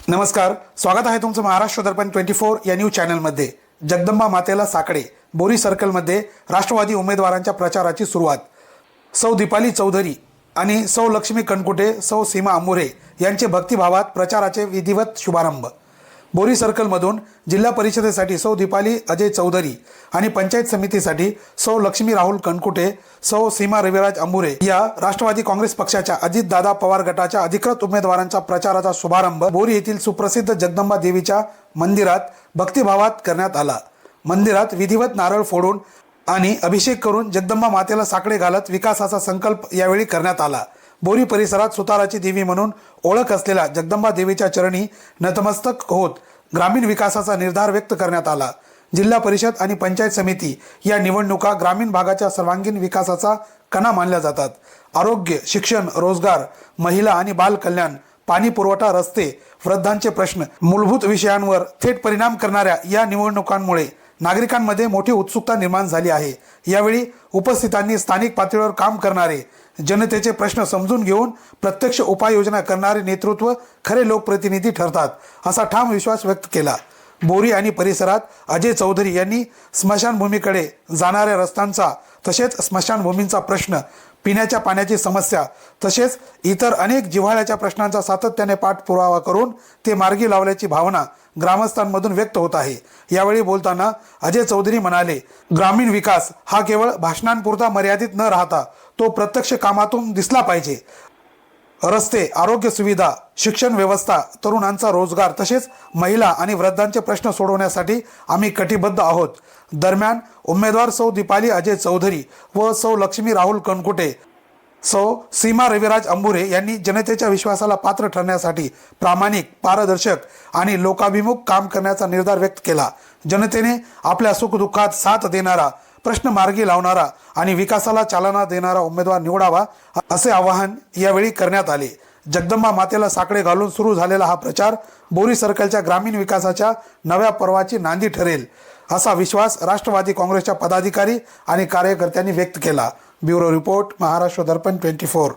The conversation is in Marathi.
नमस्कार, स्वागत आहे तुमचं महाराष्ट्र दर्पण 24 या न्यूज चॅनलमध्ये। जगदंबा मातेला साकडे बोरी सर्कलमध्ये राष्ट्रवादी उमेदवारांच्या प्रचाराची सुरुवात। सौ दीपाली चौधरी आणि सौ लक्ष्मी कणकुटे, सौ सीमा अंबुरे यांचे भक्तिभावात प्रचाराचे विधिवत शुभारंभ। बोरी सर्कलमधून जिल्हा परिषदेसाठी सौ दीपाली अजय चौधरी आणि पंचायत समितीसाठी सौ लक्ष्मी राहुल कणकुटे, सौ सीमा रविराज अंबुरे या राष्ट्रवादी काँग्रेस पक्षाच्या अजितदादा पवार गटाच्या अधिकृत उमेदवारांचा प्रचाराचा शुभारंभ बोरी येथील सुप्रसिद्ध जगदंबा देवीच्या मंदिरात भक्तिभावात करण्यात आला। मंदिरात विधिवत नारळ फोडून आणि अभिषेक करून जगदंबा मातेला साकडे घालत विकासाचा संकल्प यावेळी करण्यात आला। बोरी परिसरात सुताराची देवी म्हणून ओळख असलेल्या जगदंबा देवीच्या चरणी नतमस्तक होत ग्रामीण विकासाचा निर्धार व्यक्त करण्यात आला। जिल्हा परिषद आणि पंचायत समिती या निवडणुका ग्रामीण भागाच्या सर्वांगीण विकासाचा कणा मानल्या जातात। आरोग्य, शिक्षण, रोजगार, महिला आणि बाल कल्याण, पाणी पुरवठा, रस्ते, वृद्धांचे प्रश्न, मूलभूत विषयांवर थेट परिणाम करणाऱ्या या निवडणुकांमुळे नागरिकांमध्ये मोठी उत्सुकता निर्माण झाली आहे। यावेळी उपस्थितांनी स्थानिक पातळीवर काम करणारे, जनतेचे प्रश्न समजून घेऊन प्रत्यक्ष उपाययोजना करणारे नेतृत्व खरे लोकप्रतिनिधी ठरतात, असा ठाम विश्वास व्यक्त केला। बोरी आणि परिसरात अजय चौधरी यांनी स्मशानभूमीकडे जाणाऱ्या रस्त्यांचा तसेच स्मशानभूमींचा प्रश्न, पिण्याच्या पाण्याची समस्या तसेच इतर अनेक जिव्हाळ्याच्या प्रश्नांचा सातत्याने पाठपुरावा करून ते मार्गी लावल्याची भावना ग्रामस्थांमधून व्यक्त होत आहे। यावेळी बोलताना अजय चौधरी म्हणाले, ग्रामीण विकास हा केवळ भाषणांपुरता मर्यादित न राहता तो प्रत्यक्ष कामातून दिसला पाहिजे। रस्ते, आरोग्य सुविधा, शिक्षण व्यवस्था, तरुणांचा रोजगार तसेच महिला आणि वृद्धांचे प्रश्न सोडवण्यासाठी आम्ही कटिबद्ध आहोत। दरम्यान उमेदवार सौ दीपाली अजय चौधरी व सौ लक्ष्मी राहुल कणकुटे, सौ सीमा रविराज अंबुरे यांनी जनतेच्या विश्वासाला पात्र ठरण्यासाठी प्रामाणिक, पारदर्शक आणि लोकाभिमुख काम करण्याचा निर्धार व्यक्त केला। जनतेने आपल्या सुखदुःखात साथ देणारा, प्रश्न मार्गी लावणारा आणि विकासाला चालना देणारा उमेदवार निवडावा, असे आवाहन यावेळी करण्यात आले। जगदंबा मातेला साकडे घालून सुरू झालेला हा प्रचार बोरी सर्कलच्या ग्रामीण विकासाच्या नव्या पर्वाची नांदी ठरेल, असा विश्वास राष्ट्रवादी काँग्रेसच्या पदाधिकारी आणि कार्यकर्त्यांनी व्यक्त केला। ब्युरो रिपोर्ट, महाराष्ट्र दर्पण 24।